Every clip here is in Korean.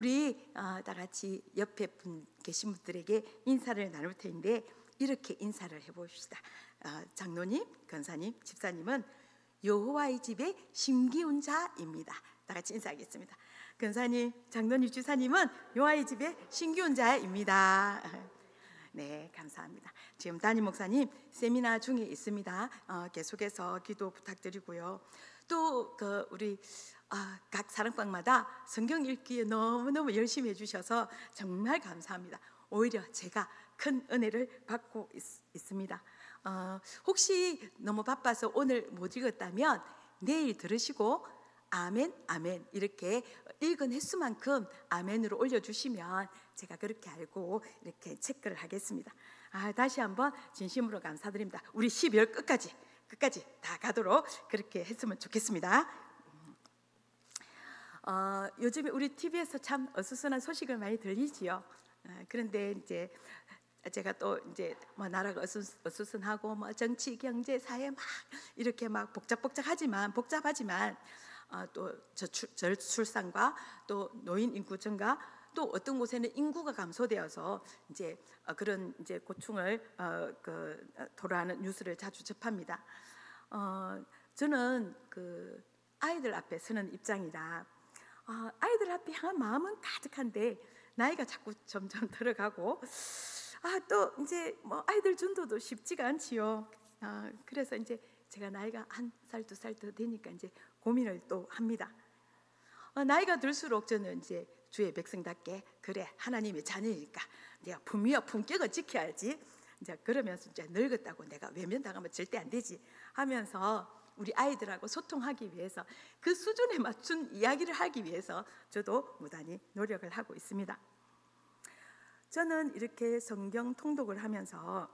우리 다 같이 옆에 계신 분들에게 인사를 나눌 텐데 이렇게 인사를 해봅시다. 장로님, 권사님, 집사님은 여호와의 집의 심기운 자입니다. 다 같이 인사하겠습니다. 권사님, 장로님, 집사님은 여호와의 집의 심기운 자입니다. 네, 감사합니다. 지금 담임 목사님 세미나 중에 있습니다. 계속해서 기도 부탁드리고요. 또 우리 각 사랑방마다 성경 읽기에 너무너무 열심히 해주셔서 정말 감사합니다. 오히려 제가 큰 은혜를 받고 있습니다. 혹시 너무 바빠서 오늘 못 읽었다면 내일 들으시고 아멘, 아멘 이렇게 읽은 횟수만큼 아멘으로 올려주시면 제가 그렇게 알고 이렇게 체크를 하겠습니다. 다시 한번 진심으로 감사드립니다. 우리 12월 끝까지 다 가도록 그렇게 했으면 좋겠습니다. 요즘에 우리 TV에서 참 어수선한 소식을 많이 들리지요. 그런데 이제 제가 또 이제 뭐 나라가 어수선하고 뭐 정치, 경제, 사회 막 이렇게 막 복잡하지만 또 저출산과 또 노인 인구 증가, 또 어떤 곳에는 인구가 감소되어서 이제 그런 이제 고충을 토로하는 뉴스를 자주 접합니다. 저는 그 아이들 앞에 서는 입장이라 아이들 앞에 향한 마음은 가득한데 나이가 자꾸 점점 들어가고 또 이제 뭐 아이들 전도도 쉽지가 않지요. 그래서 이제 제가 나이가 1살, 2살 더 되니까 이제 고민을 또 합니다. 나이가 들수록 저는 이제 주의 백성답게 그래 하나님의 자녀니까 내가 품위와 품격을 지켜야지. 이제 그러면서 이제 늙었다고 내가 외면당하면 절대 안 되지 하면서 우리 아이들하고 소통하기 위해서 그 수준에 맞춘 이야기를 하기 위해서 저도 무단히 노력을 하고 있습니다. 저는 이렇게 성경 통독을 하면서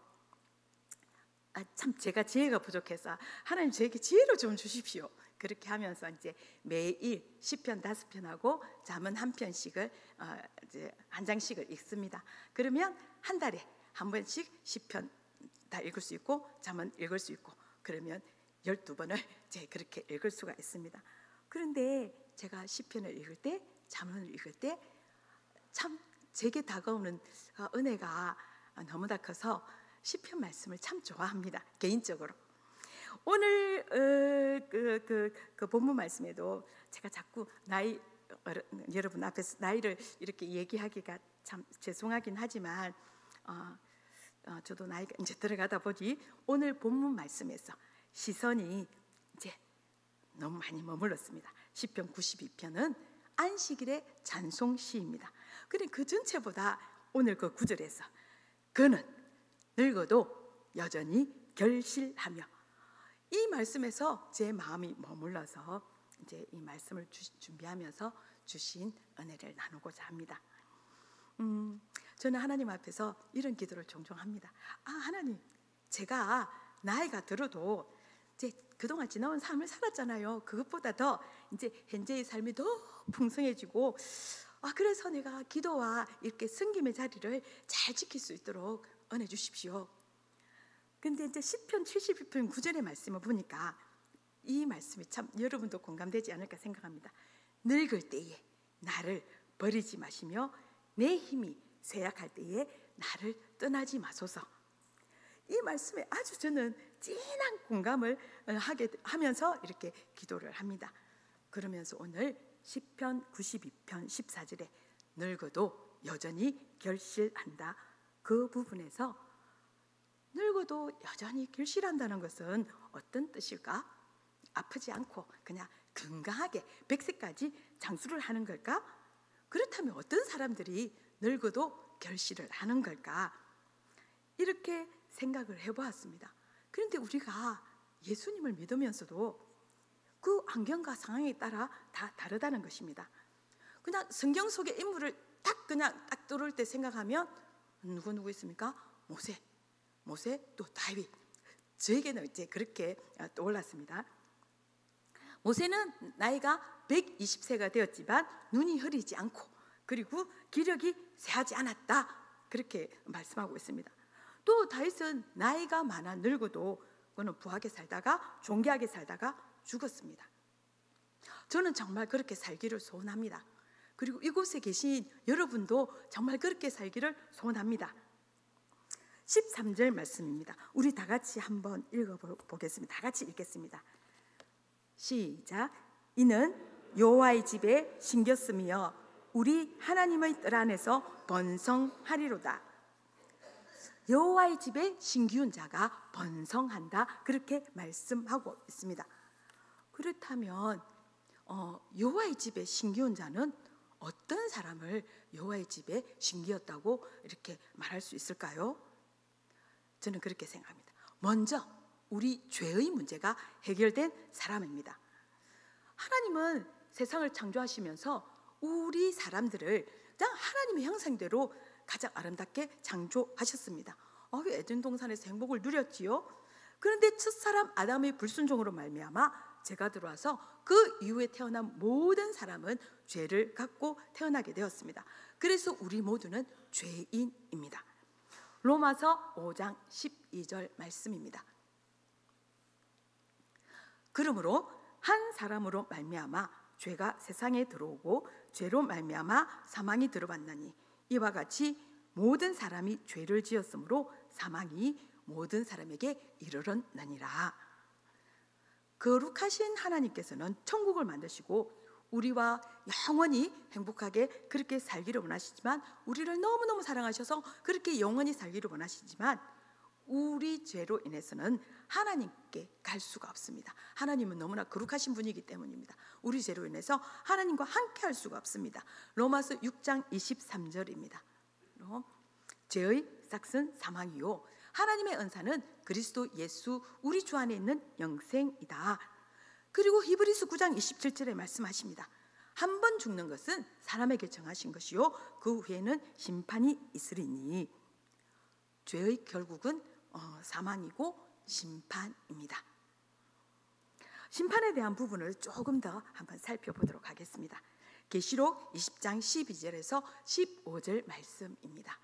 참 제가 지혜가 부족해서 하나님 저에게 지혜를 좀 주십시오. 그렇게 하면서 이제 매일 시편 5편하고 잠언 1편씩을 이제 한 장씩을 읽습니다. 그러면 한 달에 한 번씩 시편 다 읽을 수 있고 잠언 읽을 수 있고 그러면 12번을 제 그렇게 읽을 수가 있습니다. 그런데 제가 시편을 읽을 때 잠언을 읽을 때 참 제게 다가오는 은혜가 너무나 커서 시편 말씀을 참 좋아합니다. 개인적으로. 오늘 그 본문 말씀에도 제가 자꾸 여러분 앞에서 나이를 이렇게 얘기하기가 참 죄송하긴 하지만 저도 나이가 이제 들어가다 보니 오늘 본문 말씀에서 시선이 이제 너무 많이 머물렀습니다. 시편 92편은 안식일의 찬송시입니다. 그런데 그 전체보다 오늘 그 9절에서 그는 늙어도 여전히 결실하며 이 말씀에서 제 마음이 머물러서 이제 이 말씀을 준비하면서 주신 은혜를 나누고자 합니다. 저는 하나님 앞에서 이런 기도를 종종 합니다. 하나님, 제가 나이가 들어도 이제 그동안 지나온 삶을 살았잖아요. 그것보다 더 이제 현재의 삶이 더 풍성해지고 그래서 내가 기도와 이렇게 섬김의 자리를 잘 지킬 수 있도록 은혜 주십시오. 근데 이제 시편 72편 9절의 말씀을 보니까 이 말씀이 참 여러분도 공감되지 않을까 생각합니다. 늙을 때에 나를 버리지 마시며 내 힘이 쇠약할 때에 나를 떠나지 마소서. 이 말씀에 아주 저는 진한 공감을 하면서 이렇게 기도를 합니다. 그러면서 오늘 시편 92편 14절에 늙어도 여전히 결실한다 그 부분에서 늙어도 여전히 결실한다는 것은 어떤 뜻일까? 아프지 않고 그냥 건강하게 100세까지 장수를 하는 걸까? 그렇다면 어떤 사람들이 늙어도 결실을 하는 걸까? 이렇게 생각을 해보았습니다. 그런데 우리가 예수님을 믿으면서도 그 환경과 상황에 따라 다 다르다는 것입니다. 그냥 성경 속의 인물을 딱 들어올 때 생각하면 누구 있습니까? 모세 또 다윗. 저에게는 이제 그렇게 떠올랐습니다. 모세는 나이가 120세가 되었지만 눈이 흐리지 않고 그리고 기력이 쇠하지 않았다 그렇게 말씀하고 있습니다. 또 다윗은 나이가 많아 늙어도 그는 부하게 살다가 존귀하게 살다가 죽었습니다. 저는 정말 그렇게 살기를 소원합니다. 그리고 이곳에 계신 여러분도 정말 그렇게 살기를 소원합니다. 13절 말씀입니다. 우리 다 같이 한번 읽어보겠습니다. 다 같이 읽겠습니다. 시작. 이는 여호와의 집에 심겼으며 우리 하나님의 뜰 안에서 번성하리로다. 여호와의 집에 심기운 자가 번성한다, 그렇게 말씀하고 있습니다. 그렇다면 여호와의 집에 심기운 자는 어떤 사람을 여호와의 집에 심기었다고 이렇게 말할 수 있을까요? 저는 그렇게 생각합니다. 먼저 우리 죄의 문제가 해결된 사람입니다. 하나님은 세상을 창조하시면서 우리 사람들을 하나님의 형상대로 가장 아름답게 창조하셨습니다. 에덴 동산에서 행복을 누렸지요. 그런데 첫사람 아담의 불순종으로 말미암아 죄가 들어와서 그 이후에 태어난 모든 사람은 죄를 갖고 태어나게 되었습니다. 그래서 우리 모두는 죄인입니다. 로마서 5장 12절 말씀입니다. 그러므로 한 사람으로 말미암아 죄가 세상에 들어오고 죄로 말미암아 사망이 들어왔나니 이와 같이 모든 사람이 죄를 지었으므로 사망이 모든 사람에게 이르렀느니라. 거룩하신 하나님께서는 천국을 만드시고 우리와 영원히 행복하게 그렇게 살기를 원하시지만, 우리를 너무너무 사랑하셔서 그렇게 영원히 살기를 원하시지만 우리 죄로 인해서는 하나님께 갈 수가 없습니다. 하나님은 너무나 거룩하신 분이기 때문입니다. 우리 죄로 인해서 하나님과 함께 할 수가 없습니다. 로마서 6장 23절입니다. 죄의 삭은 사망이요 하나님의 은사는 그리스도 예수 우리 주 안에 있는 영생이다. 그리고 히브리서 9장 27절에 말씀하십니다. 한 번 죽는 것은 사람에게 정하신 것이요 그 후에는 심판이 있으리니. 죄의 결국은 사망이고 심판입니다. 심판에 대한 부분을 조금 더 한번 살펴보도록 하겠습니다. 계시록 20장 12절에서 15절 말씀입니다.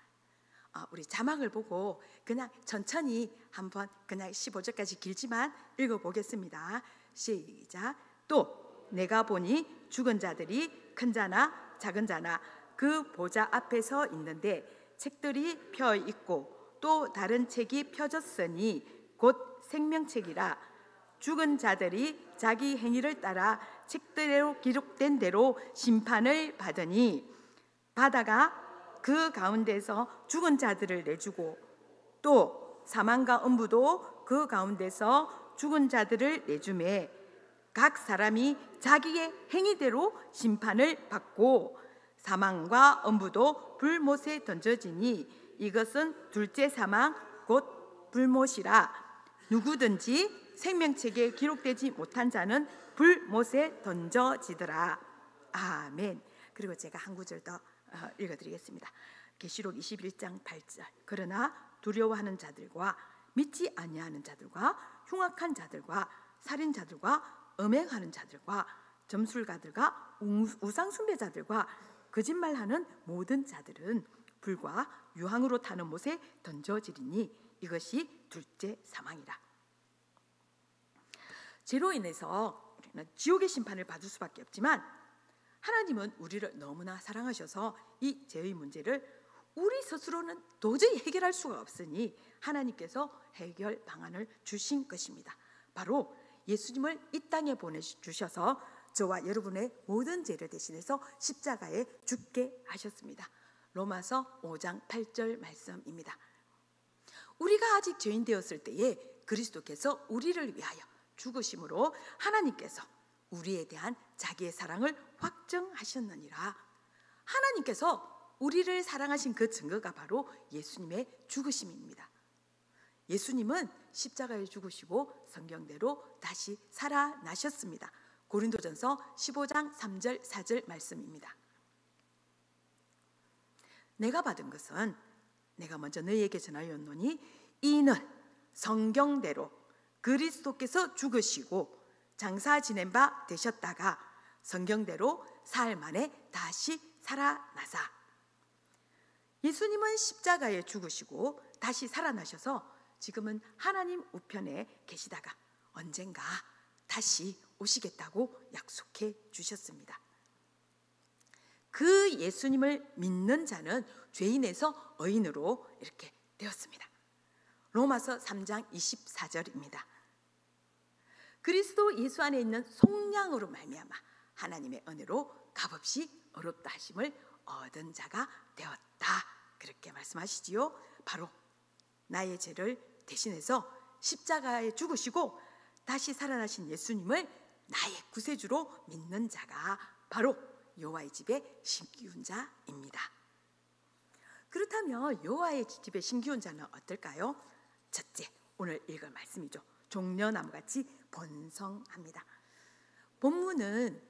우리 자막을 보고 그냥 천천히 한번 그냥 15절까지 길지만 읽어보겠습니다. 시작. 또 내가 보니 죽은 자들이 큰 자나 작은 자나 그 보좌 앞에 서 있는데 책들이 펴 있고 또 다른 책이 펴졌으니 곧 생명책이라. 죽은 자들이 자기 행위를 따라 책대로 기록된 대로 심판을 받으니 바다가 그 가운데서 죽은 자들을 내주고 또 사망과 음부도 그 가운데서 죽은 자들을 내주매 각 사람이 자기의 행위대로 심판을 받고 사망과 음부도 불못에 던져지니 이것은 둘째 사망 곧 불못이라. 누구든지 생명책에 기록되지 못한 자는 불못에 던져지더라. 아멘. 그리고 제가 한 구절 더 읽어드리겠습니다. 계시록 21장 8절. 그러나 두려워하는 자들과 믿지 아니하는 자들과 흉악한 자들과 살인자들과 음행하는 자들과 점술가들과 우상 숭배자들과 거짓말하는 모든 자들은 불과 유황으로 타는 못에 던져지리니 이것이 둘째 사망이라. 죄로 인해서 우리는 지옥의 심판을 받을 수밖에 없지만 하나님은 우리를 너무나 사랑하셔서 이 죄의 문제를 우리 스스로는 도저히 해결할 수가 없으니 하나님께서 해결 방안을 주신 것입니다. 바로 예수님을 이 땅에 보내주셔서 저와 여러분의 모든 죄를 대신해서 십자가에 죽게 하셨습니다. 로마서 5장 8절 말씀입니다. 우리가 아직 죄인 되었을 때에 그리스도께서 우리를 위하여 죽으심으로 하나님께서 우리에 대한 자기의 사랑을 확정하셨느니라. 하나님께서 우리를 사랑하신 그 증거가 바로 예수님의 죽으심입니다. 예수님은 십자가에 죽으시고 성경대로 다시 살아나셨습니다. 고린도전서 15장 3절 4절 말씀입니다. 내가 받은 것은 내가 먼저 너희에게 전하였노니 이는 성경대로 그리스도께서 죽으시고 장사 지낸 바 되셨다가 성경대로 사흘 만에 다시 살아나사. 예수님은 십자가에 죽으시고 다시 살아나셔서 지금은 하나님 우편에 계시다가 언젠가 다시 오시겠다고 약속해 주셨습니다. 그 예수님을 믿는 자는 죄인에서 의인으로 이렇게 되었습니다. 로마서 3장 24절입니다. 그리스도 예수 안에 있는 속량으로 말미암아 하나님의 은혜로 값없이 의롭다 하심을 얻은 자가 되었다. 그렇게 말씀하시지요. 바로 나의 죄를 대신해서 십자가에 죽으시고 다시 살아나신 예수님을 나의 구세주로 믿는 자가 바로 여호와의 집에 심기운 자입니다. 그렇다면 여호와의 집에 심기운 자는 어떨까요? 첫째, 오늘 읽을 말씀이죠. 종려나무같이 번성합니다. 본문은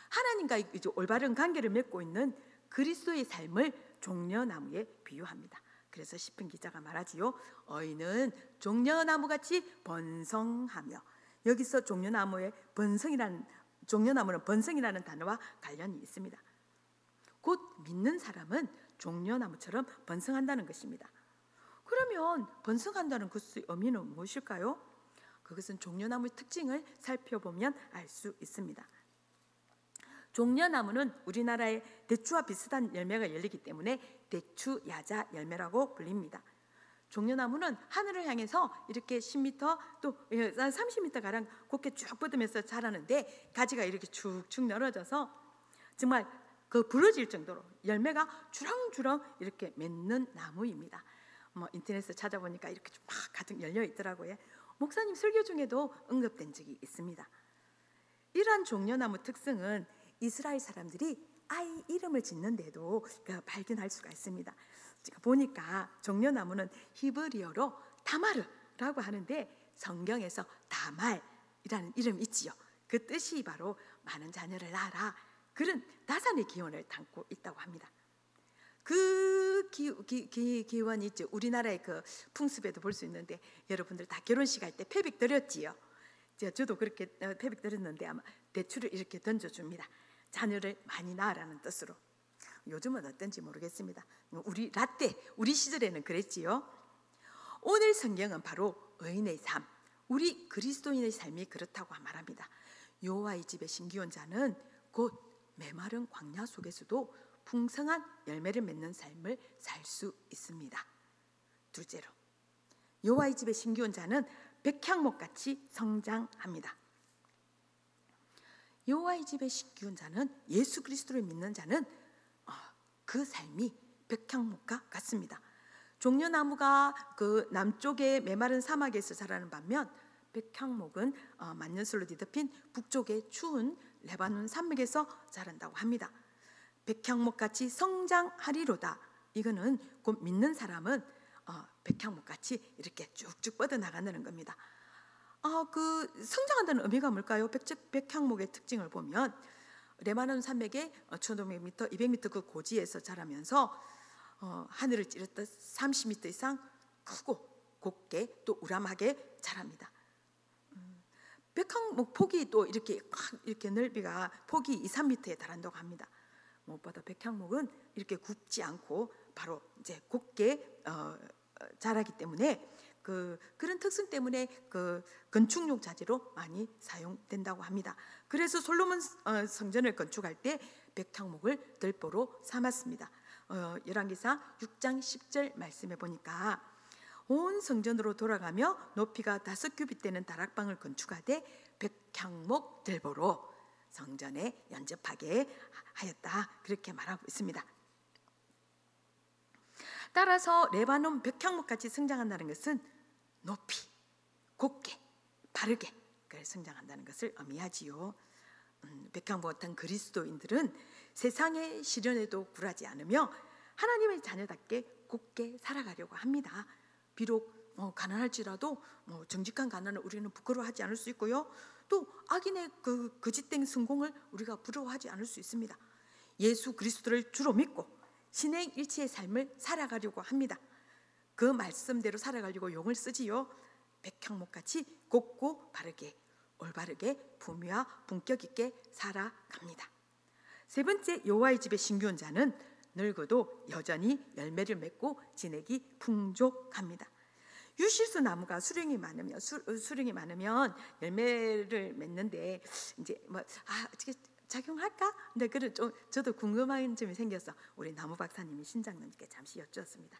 하나님과 이제 올바른 관계를 맺고 있는 그리스도의 삶을 종려나무에 비유합니다. 그래서 시편 기자가 말하지요. 의인은 종려나무같이 번성하며, 여기서 종려나무는 번성이라는 단어와 관련이 있습니다. 곧 믿는 사람은 종려나무처럼 번성한다는 것입니다. 그러면 번성한다는 것의 의미는 무엇일까요? 그것은 종려나무의 특징을 살펴보면 알 수 있습니다. 종려나무는 우리나라의 대추와 비슷한 열매가 열리기 때문에 대추 야자 열매라고 불립니다. 종려나무는 하늘을 향해서 이렇게 10m 또 30m 가량 곱게 쭉 뻗으면서 자라는데 가지가 이렇게 축축 늘어져서 정말 그 부러질 정도로 열매가 주렁주렁 이렇게 맺는 나무입니다. 인터넷에 찾아보니까 이렇게 막 가득 열려 있더라고요. 목사님 설교 중에도 언급된 적이 있습니다. 이러한 종려나무 특성은 이스라엘 사람들이 아이 이름을 짓는데도 발견할 수가 있습니다. 제가 보니까 종려나무는 히브리어로 다마르라고 하는데 성경에서 다말이라는 이름이 있지요. 그 뜻이 바로 많은 자녀를 낳아라, 그런 다산의 기원을 담고 있다고 합니다. 그 기원이 이제 우리나라의 그 풍습에도 볼 수 있는데, 여러분들 다 결혼식 할 때 패백 드렸지요. 저도 그렇게 패백 드렸는데 아마 대추를 이렇게 던져줍니다. 자녀를 많이 낳으라는 뜻으로. 요즘은 어떤지 모르겠습니다. 우리 시절에는 그랬지요. 오늘 성경은 바로 의인의 삶, 우리 그리스도인의 삶이 그렇다고 말합니다. 여호와의 집에 심기운 자는 곧 메마른 광야 속에서도 풍성한 열매를 맺는 삶을 살 수 있습니다. 둘째로, 여호와의 집에 심기운 자는 백향목같이 성장합니다. 여호와의 집에 심기운 자는, 예수 그리스도를 믿는 자는 그 삶이 백향목과 같습니다. 종려나무가 그 남쪽의 메마른 사막에서 자라는 반면 백향목은 만년설로 뒤덮인 북쪽의 추운 레바논 산맥에서 자란다고 합니다. 백향목같이 성장하리로다. 이거는 곧 믿는 사람은 백향목같이 이렇게 쭉쭉 뻗어나가는 겁니다. 그 성장한다는 의미가 뭘까요? 백향목의 특징을 보면 레바논 산맥의 1500m, 200m 그 고지에서 자라면서 하늘을 찌르듯 30m 이상 크고 곱게 또 우람하게 자랍니다. 백향목 폭이 또 이렇게 넓이가 폭이 2, 3m에 달한다고 합니다. 무엇보다 백향목은 이렇게 굽지 않고 바로 이제 곱게 자라기 때문에 그런 특성 때문에 그 건축용 자재로 많이 사용된다고 합니다. 그래서 솔로몬 성전을 건축할 때 백향목을 들보로 삼았습니다. 열왕기상 6장 10절 말씀해 보니까 온 성전으로 돌아가며 높이가 5규빗 되는 다락방을 건축하되 백향목 들보로 성전에 연접하게 하였다, 그렇게 말하고 있습니다. 따라서 레바논 백향목같이 성장한다는 것은 높이, 곱게, 바르게 성장한다는 것을 의미하지요. 백향목 같은 그리스도인들은 세상의 시련에도 굴하지 않으며 하나님의 자녀답게 곱게 살아가려고 합니다. 비록 가난할지라도 정직한 가난을 우리는 부끄러워하지 않을 수 있고요. 또 악인의 그 거짓된 성공을 우리가 부러워하지 않을 수 있습니다. 예수 그리스도를 주로 믿고 신행일치의 삶을 살아가려고 합니다. 그 말씀대로 살아가려고 용을 쓰지요. 백향목같이 곱고 바르게, 올바르게 부미와 품격 있게 살아갑니다. 세 번째, 여호와의 집에 심기운 자는 늙어도 여전히 열매를 맺고 진액이 풍족합니다. 유실수 나무가 수령이 많으면 열매를 맺는데 이제 작용할까? 근데 그래 좀 저도 궁금한 점이 생겨서 우리 나무 박사님이 신장님께 잠시 여쭈었습니다.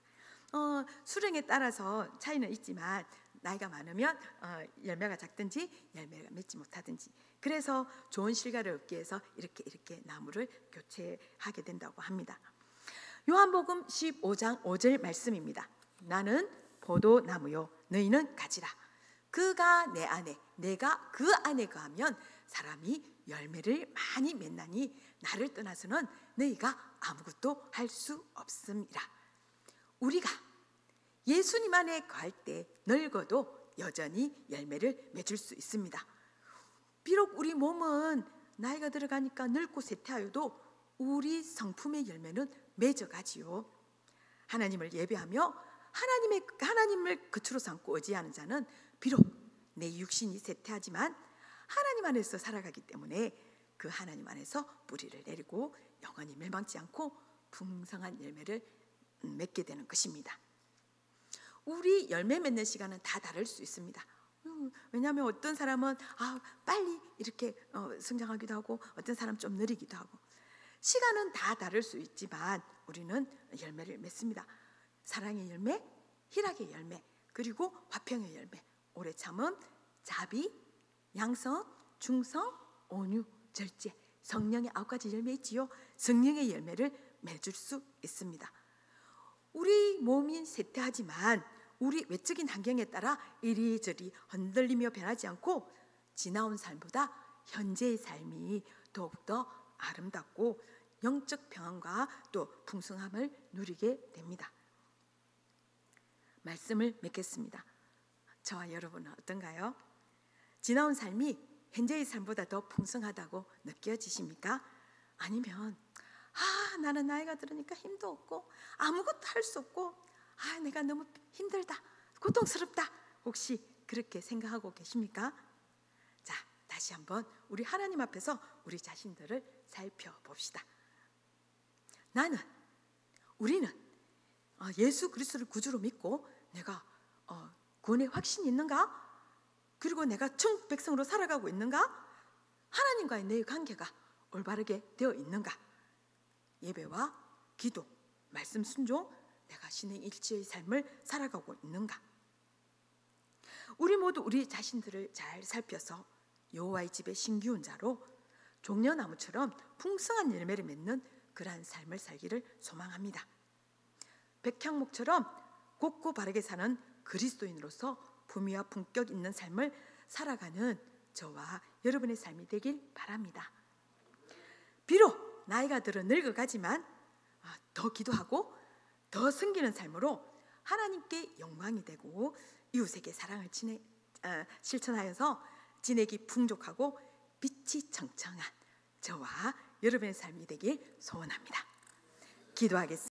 수령에 따라서 차이는 있지만 나이가 많으면 열매가 작든지 열매가 맺지 못하든지, 그래서 좋은 실과를 얻기 위해서 이렇게 나무를 교체하게 된다고 합니다. 요한복음 15장 5절 말씀입니다. 나는 포도나무요 너희는 가지라. 그가 내 안에 내가 그 안에 거하면 사람이 열매를 많이 맺나니 나를 떠나서는 너희가 아무것도 할 수 없음이라. 우리가 예수님 안에 거할 때 늙어도 여전히 열매를 맺을 수 있습니다. 비록 우리 몸은 나이가 들어가니까 늙고 쇠퇴하여도 우리 성품의 열매는 맺어가지요. 하나님을 예배하며 하나님을 그치로 삼고 의지하는 자는 비록 내 육신이 쇠퇴하지만 하나님 안에서 살아가기 때문에 그 하나님 안에서 뿌리를 내리고 영원히 멸망치 않고 풍성한 열매를 맺게 되는 것입니다. 우리 열매 맺는 시간은 다 다를 수 있습니다. 왜냐하면 어떤 사람은 빨리 이렇게 성장하기도 하고 어떤 사람은 좀 느리기도 하고 시간은 다 다를 수 있지만 우리는 열매를 맺습니다. 사랑의 열매, 희락의 열매, 그리고 화평의 열매, 오래 참음, 자비, 양성, 중성, 온유, 절제, 성령의 9가지 열매 있지요. 성령의 열매를 맺을 수 있습니다. 우리 몸이 쇠퇴하지만 우리 외적인 환경에 따라 이리저리 흔들리며 변하지 않고 지나온 삶보다 현재의 삶이 더욱더 아름답고 영적 평안과 또 풍성함을 누리게 됩니다. 말씀을 맺겠습니다. 저와 여러분은 어떤가요? 지나온 삶이 현재의 삶보다 더 풍성하다고 느껴지십니까? 아니면 나는 나이가 들으니까 힘도 없고 아무것도 할 수 없고 내가 너무 힘들다, 고통스럽다, 혹시 그렇게 생각하고 계십니까? 자, 다시 한번 우리 하나님 앞에서 우리 자신들을 살펴봅시다. 우리는 예수 그리스도를 구주로 믿고 내가 구원의 확신이 있는가? 그리고 내가 천국 백성으로 살아가고 있는가? 하나님과의 내 관계가 올바르게 되어 있는가? 예배와 기도, 말씀 순종, 내가 신행일치의 삶을 살아가고 있는가? 우리 모두 우리 자신들을 잘 살펴서 여호와의 집의 신기운 자로 종려나무처럼 풍성한 열매를 맺는 그러한 삶을 살기를 소망합니다. 백향목처럼 곱고 바르게 사는 그리스도인으로서 품위와 품격 있는 삶을 살아가는 저와 여러분의 삶이 되길 바랍니다. 비록 나이가 들어 늙어가지만 더 기도하고 더 섬기는 삶으로 하나님께 영광이 되고 이웃에게 사랑을 실천하여서 지내기 풍족하고 빛이 청청한 저와 여러분의 삶이 되길 소원합니다. 기도하겠습니다.